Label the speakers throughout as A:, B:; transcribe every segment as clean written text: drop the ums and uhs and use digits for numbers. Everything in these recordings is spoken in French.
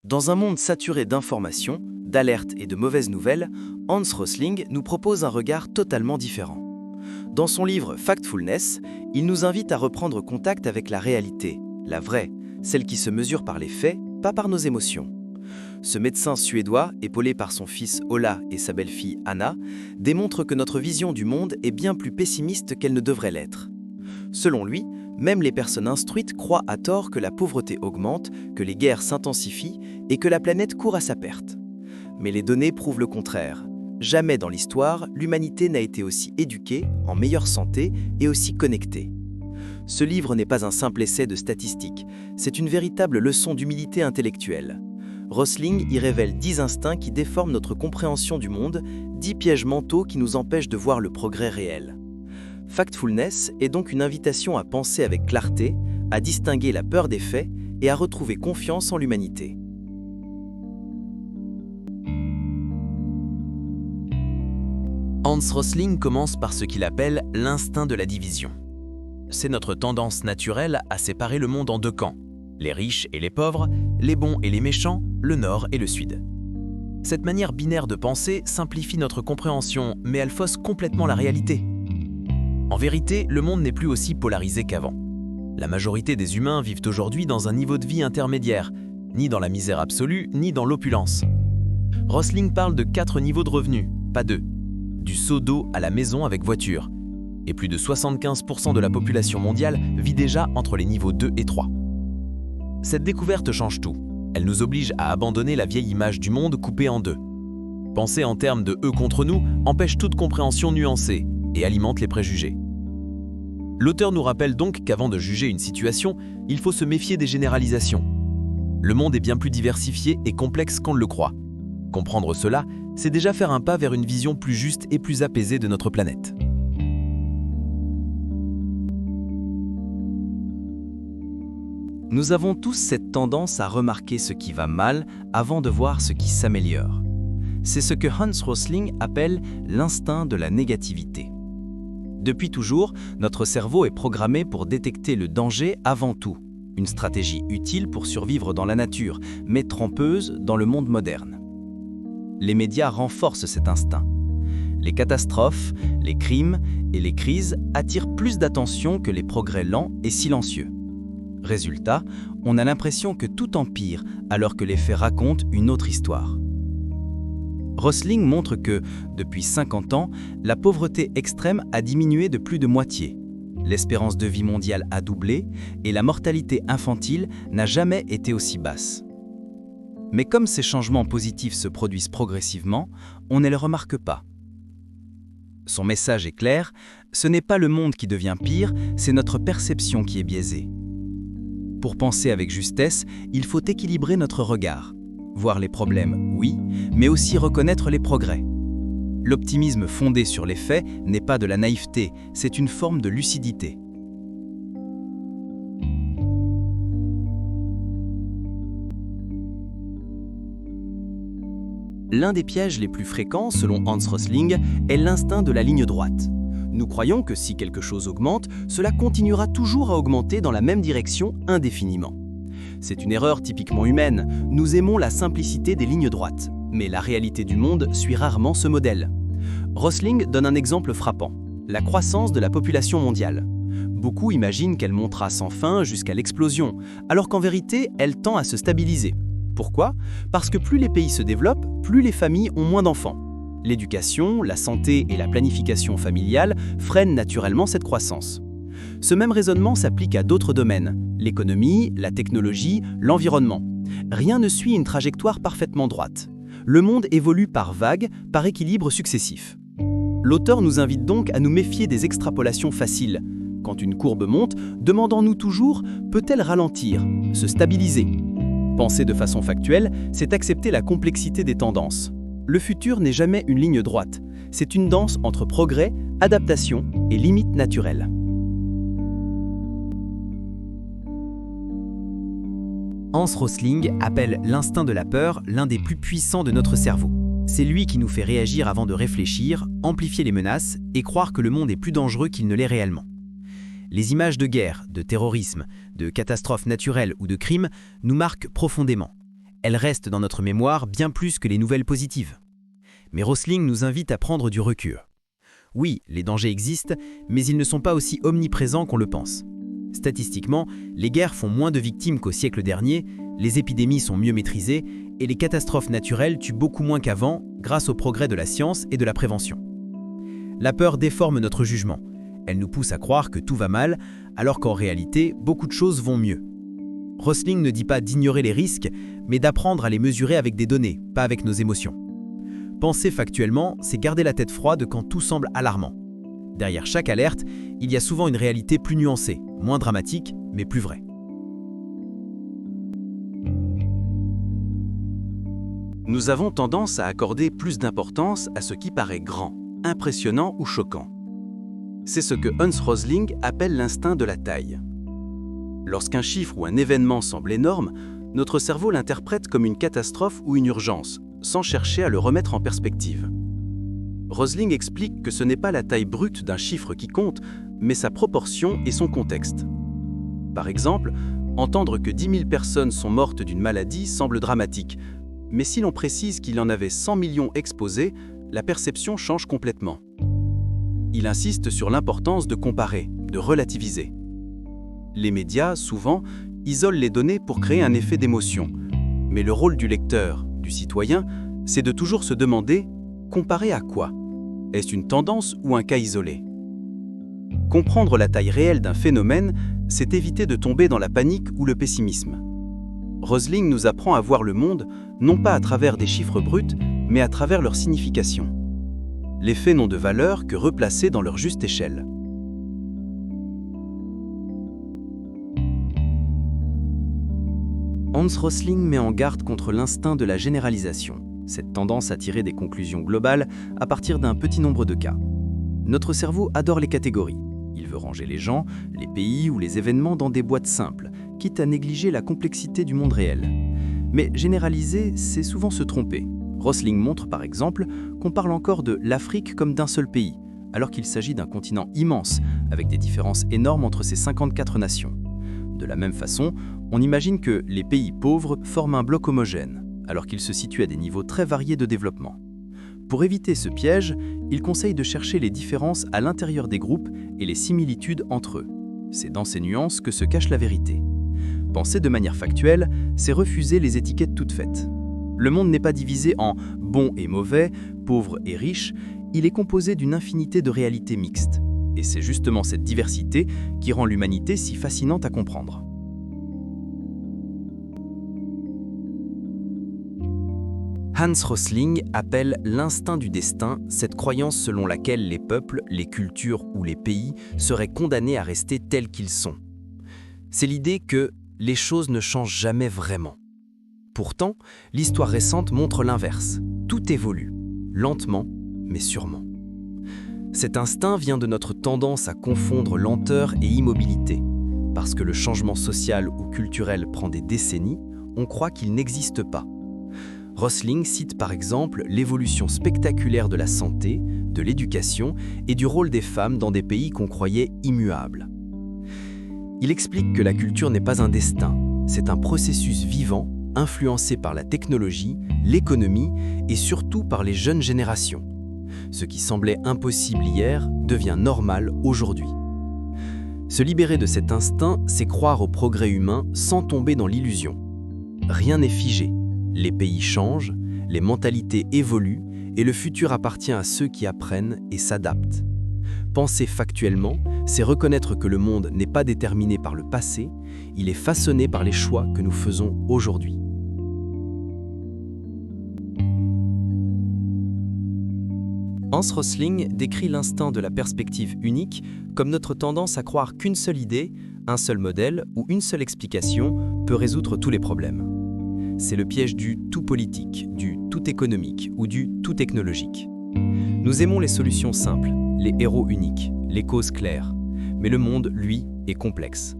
A: Dans un monde saturé d'informations, d'alertes et de mauvaises nouvelles, Hans Rosling nous propose un regard totalement différent. Dans son livre Factfulness, il nous invite à reprendre contact avec la réalité, la vraie, celle qui se mesure par les faits, pas par nos émotions. Ce médecin suédois, épaulé par son fils Ola et sa belle-fille Anna, démontre que notre vision du monde est bien plus pessimiste qu'elle ne devrait l'être. Selon lui, même les personnes instruites croient à tort que la pauvreté augmente, que les guerres s'intensifient et que la planète court à sa perte. Mais les données prouvent le contraire. Jamais dans l'histoire, l'humanité n'a été aussi éduquée, en meilleure santé et aussi connectée. Ce livre n'est pas un simple essai de statistiques, c'est une véritable leçon d'humilité intellectuelle. Rosling y révèle 10 instincts qui déforment notre compréhension du monde, 10 pièges mentaux qui nous empêchent de voir le progrès réel. Factfulness est donc une invitation à penser avec clarté, à distinguer la peur des faits et à retrouver confiance en l'humanité. Hans Rosling commence par ce qu'il appelle l'instinct de la division. C'est notre tendance naturelle à séparer le monde en deux camps, les riches et les pauvres, les bons et les méchants, le nord et le sud. Cette manière binaire de penser simplifie notre compréhension, mais elle fausse complètement la réalité. En vérité, le monde n'est plus aussi polarisé qu'avant. La majorité des humains vivent aujourd'hui dans un niveau de vie intermédiaire, ni dans la misère absolue, ni dans l'opulence. Rosling parle de 4 niveaux de revenus, pas 2. Du seau d'eau à la maison avec voiture. Et plus de 75% de la population mondiale vit déjà entre les niveaux 2 et 3. Cette découverte change tout. Elle nous oblige à abandonner la vieille image du monde coupée en deux. Penser en termes de « eux contre nous » empêche toute compréhension nuancée et alimente les préjugés. L'auteur nous rappelle donc qu'avant de juger une situation, il faut se méfier des généralisations. Le monde est bien plus diversifié et complexe qu'on ne le croit. Comprendre cela, c'est déjà faire un pas vers une vision plus juste et plus apaisée de notre planète. Nous avons tous cette tendance à remarquer ce qui va mal avant de voir ce qui s'améliore. C'est ce que Hans Rosling appelle l'instinct de la négativité. Depuis toujours, notre cerveau est programmé pour détecter le danger avant tout. Une stratégie utile pour survivre dans la nature, mais trompeuse dans le monde moderne. Les médias renforcent cet instinct. Les catastrophes, les crimes et les crises attirent plus d'attention que les progrès lents et silencieux. Résultat, on a l'impression que tout empire alors que les faits racontent une autre histoire. Rosling montre que, depuis 50 ans, la pauvreté extrême a diminué de plus de moitié. L'espérance de vie mondiale a doublé et la mortalité infantile n'a jamais été aussi basse. Mais comme ces changements positifs se produisent progressivement, on ne les remarque pas. Son message est clair, ce n'est pas le monde qui devient pire, c'est notre perception qui est biaisée. Pour penser avec justesse, il faut équilibrer notre regard. Voir les problèmes, oui, mais aussi reconnaître les progrès. L'optimisme fondé sur les faits n'est pas de la naïveté, c'est une forme de lucidité. L'un des pièges les plus fréquents, selon Hans Rosling, est l'instinct de la ligne droite. Nous croyons que si quelque chose augmente, cela continuera toujours à augmenter dans la même direction indéfiniment. C'est une erreur typiquement humaine, nous aimons la simplicité des lignes droites, mais la réalité du monde suit rarement ce modèle. Rosling donne un exemple frappant, la croissance de la population mondiale. Beaucoup imaginent qu'elle montera sans fin jusqu'à l'explosion, alors qu'en vérité, elle tend à se stabiliser. Pourquoi ? Parce que plus les pays se développent, plus les familles ont moins d'enfants. L'éducation, la santé et la planification familiale freinent naturellement cette croissance. Ce même raisonnement s'applique à d'autres domaines, l'économie, la technologie, l'environnement. Rien ne suit une trajectoire parfaitement droite. Le monde évolue par vagues, par équilibres successifs. L'auteur nous invite donc à nous méfier des extrapolations faciles. Quand une courbe monte, demandons-nous toujours « peut-elle ralentir, se stabiliser ?» Penser de façon factuelle, c'est accepter la complexité des tendances. Le futur n'est jamais une ligne droite, c'est une danse entre progrès, adaptation et limites naturelles. Hans Rosling appelle l'instinct de la peur l'un des plus puissants de notre cerveau. C'est lui qui nous fait réagir avant de réfléchir, amplifier les menaces et croire que le monde est plus dangereux qu'il ne l'est réellement. Les images de guerre, de terrorisme, de catastrophes naturelles ou de crimes nous marquent profondément.
B: Elles restent dans notre mémoire bien plus que les nouvelles positives. Mais Rosling nous invite à prendre du recul. Oui, les dangers existent, mais ils ne sont pas aussi omniprésents qu'on le pense. Statistiquement, les guerres font moins de victimes qu'au siècle dernier, les épidémies sont mieux maîtrisées et les catastrophes naturelles tuent beaucoup moins qu'avant grâce au progrès de la science et de la prévention. La peur déforme notre jugement. Elle nous pousse à croire que tout va mal, alors qu'en réalité, beaucoup de choses vont mieux. Rosling ne dit pas d'ignorer les risques, mais d'apprendre à les mesurer avec des données, pas avec nos émotions. Penser factuellement, c'est garder la tête froide quand tout semble alarmant. Derrière chaque alerte, il y a souvent une réalité plus nuancée, moins dramatique, mais plus vraie.
A: Nous avons tendance à accorder plus d'importance à ce qui paraît grand, impressionnant ou choquant. C'est ce que Hans Rosling appelle l'instinct de la taille. Lorsqu'un chiffre ou un événement semble énorme, notre cerveau l'interprète comme une catastrophe ou une urgence, sans chercher à le remettre en perspective. Rosling explique que ce n'est pas la taille brute d'un chiffre qui compte, mais sa proportion et son contexte. Par exemple, entendre que 10 000 personnes sont mortes d'une maladie semble dramatique, mais si l'on précise qu'il y en avait 100 millions exposés, la perception change complètement. Il insiste sur l'importance de comparer, de relativiser. Les médias, souvent, isolent les données pour créer un effet d'émotion, mais le rôle du lecteur, du citoyen, c'est de toujours se demander « comparer à quoi ? Est-ce une tendance ou un cas isolé ?» Comprendre la taille réelle d'un phénomène, c'est éviter de tomber dans la panique ou le pessimisme. Rosling nous apprend à voir le monde, non pas à travers des chiffres bruts, mais à travers leur signification. Les faits n'ont de valeur que replacés dans leur juste échelle. Hans Rosling met en garde contre l'instinct de la généralisation, cette tendance à tirer des conclusions globales à partir d'un petit nombre de cas. Notre cerveau adore les catégories. Il veut ranger les gens, les pays ou les événements dans des boîtes simples, quitte à négliger la complexité du monde réel. Mais généraliser, c'est souvent se tromper. Rosling montre par exemple qu'on parle encore de l'Afrique comme d'un seul pays, alors qu'il s'agit d'un continent immense, avec des différences énormes entre ses 54 nations. De la même façon, on imagine que les pays pauvres forment un bloc homogène, alors qu'ils se situent à des niveaux très variés de développement. Pour éviter ce piège, il conseille de chercher les différences à l'intérieur des groupes et les similitudes entre eux. C'est dans ces nuances que se cache la vérité. Penser de manière factuelle, c'est refuser les étiquettes toutes faites. Le monde n'est pas divisé en bons et mauvais, pauvres et riches, il est composé d'une infinité de réalités mixtes. Et c'est justement cette diversité qui rend l'humanité si fascinante à comprendre. Hans Rosling appelle l'instinct du destin cette croyance selon laquelle les peuples, les cultures ou les pays seraient condamnés à rester tels qu'ils sont. C'est l'idée que les choses ne changent jamais vraiment. Pourtant, l'histoire récente montre l'inverse. Tout évolue, lentement mais sûrement. Cet instinct vient de notre tendance à confondre lenteur et immobilité. Parce que le changement social ou culturel prend des décennies, on croit qu'il n'existe pas. Rosling cite par exemple l'évolution spectaculaire de la santé, de l'éducation et du rôle des femmes dans des pays qu'on croyait immuables. Il explique que la culture n'est pas un destin, c'est un processus vivant, influencé par la technologie, l'économie et surtout par les jeunes générations. Ce qui semblait impossible hier devient normal aujourd'hui. Se libérer de cet instinct, c'est croire au progrès humain sans tomber dans l'illusion. Rien n'est figé. Les pays changent, les mentalités évoluent et le futur appartient à ceux qui apprennent et s'adaptent. Penser factuellement, c'est reconnaître que le monde n'est pas déterminé par le passé, il est façonné par les choix que nous faisons aujourd'hui. Hans Rosling décrit l'instinct de la perspective unique comme notre tendance à croire qu'une seule idée, un seul modèle ou une seule explication peut résoudre tous les problèmes. C'est le piège du tout politique, du tout économique ou du tout technologique. Nous aimons les solutions simples, les héros uniques, les causes claires. Mais le monde, lui, est complexe.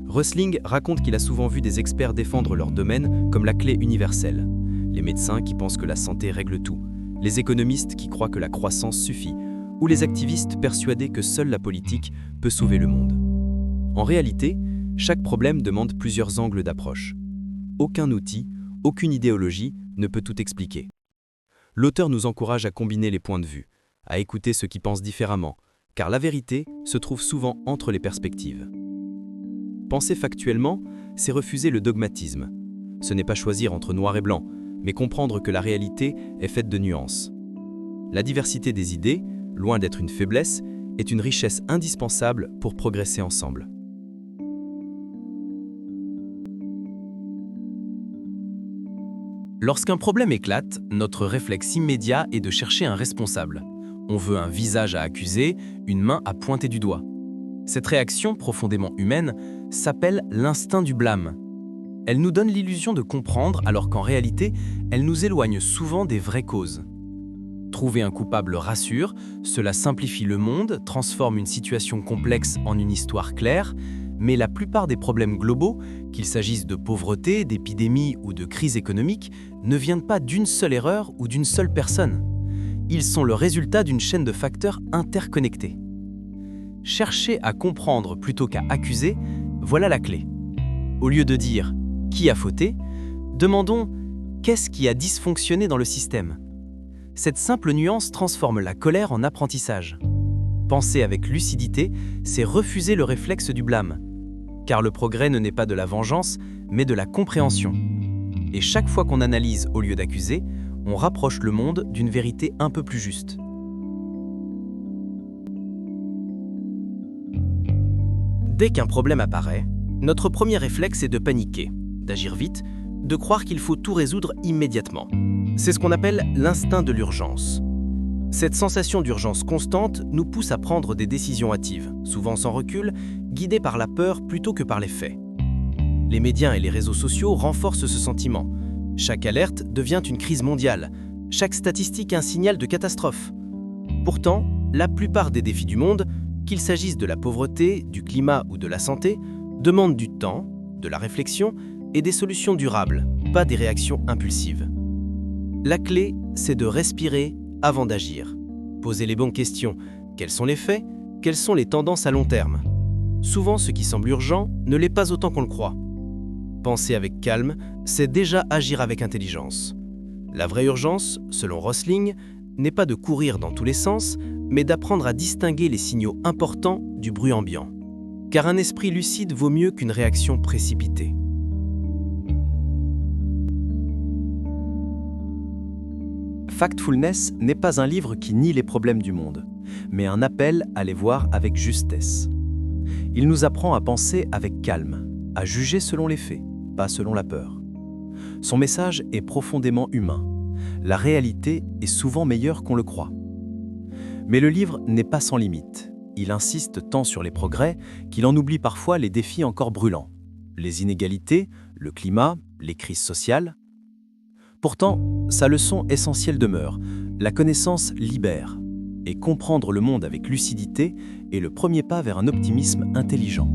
A: Rosling raconte qu'il a souvent vu des experts défendre leur domaine comme la clé universelle. Les médecins qui pensent que la santé règle tout, les économistes qui croient que la croissance suffit, ou les activistes persuadés que seule la politique peut sauver le monde. En réalité, chaque problème demande plusieurs angles d'approche. Aucun outil, aucune idéologie ne peut tout expliquer. L'auteur nous encourage à combiner les points de vue, à écouter ceux qui pensent différemment, car la vérité se trouve souvent entre les perspectives. Penser factuellement, c'est refuser le dogmatisme. Ce n'est pas choisir entre noir et blanc, mais comprendre que la réalité est faite de nuances. La diversité des idées, loin d'être une faiblesse, est une richesse indispensable pour progresser ensemble. Lorsqu'un problème éclate, notre réflexe immédiat est de chercher un responsable. On veut un visage à accuser, une main à pointer du doigt. Cette réaction profondément humaine s'appelle l'instinct du blâme. Elle nous donne l'illusion de comprendre alors qu'en réalité, elle nous éloigne souvent des vraies causes. Trouver un coupable rassure, cela simplifie le monde, transforme une situation complexe en une histoire claire, mais la plupart des problèmes globaux, qu'il s'agisse de pauvreté, d'épidémie ou de crise économique, ne viennent pas d'une seule erreur ou d'une seule personne. Ils sont le résultat d'une chaîne de facteurs interconnectés. Chercher à comprendre plutôt qu'à accuser, voilà la clé. Au lieu de dire « qui a fauté ?», demandons « qu'est-ce qui a dysfonctionné dans le système ?» Cette simple nuance transforme la colère en apprentissage. Penser avec lucidité, c'est refuser le réflexe du blâme. Car le progrès ne naît pas de la vengeance, mais de la compréhension. Et chaque fois qu'on analyse au lieu d'accuser, on rapproche le monde d'une vérité un peu plus juste. Dès qu'un problème apparaît, notre premier réflexe est de paniquer, d'agir vite, de croire qu'il faut tout résoudre immédiatement. C'est ce qu'on appelle l'instinct de l'urgence. Cette sensation d'urgence constante nous pousse à prendre des décisions hâtives, souvent sans recul, guidées par la peur plutôt que par les faits. Les médias et les réseaux sociaux renforcent ce sentiment. Chaque alerte devient une crise mondiale, chaque statistique un signal de catastrophe. Pourtant, la plupart des défis du monde, qu'il s'agisse de la pauvreté, du climat ou de la santé, demandent du temps, de la réflexion et des solutions durables, pas des réactions impulsives. La clé, c'est de respirer avant d'agir. Poser les bonnes questions. Quels sont les faits? Quelles sont les tendances à long terme? Souvent, ce qui semble urgent ne l'est pas autant qu'on le croit. Penser avec calme, c'est déjà agir avec intelligence. La vraie urgence, selon Rosling, n'est pas de courir dans tous les sens, mais d'apprendre à distinguer les signaux importants du bruit ambiant. Car un esprit lucide vaut mieux qu'une réaction précipitée. Factfulness n'est pas un livre qui nie les problèmes du monde, mais un appel à les voir avec justesse. Il nous apprend à penser avec calme, à juger selon les faits, pas selon la peur. Son message est profondément humain. La réalité est souvent meilleure qu'on le croit. Mais le livre n'est pas sans limite. Il insiste tant sur les progrès qu'il en oublie parfois les défis encore brûlants. Les inégalités, le climat, les crises sociales. Pourtant, sa leçon essentielle demeure. La connaissance libère. Et comprendre le monde avec lucidité est le premier pas vers un optimisme intelligent.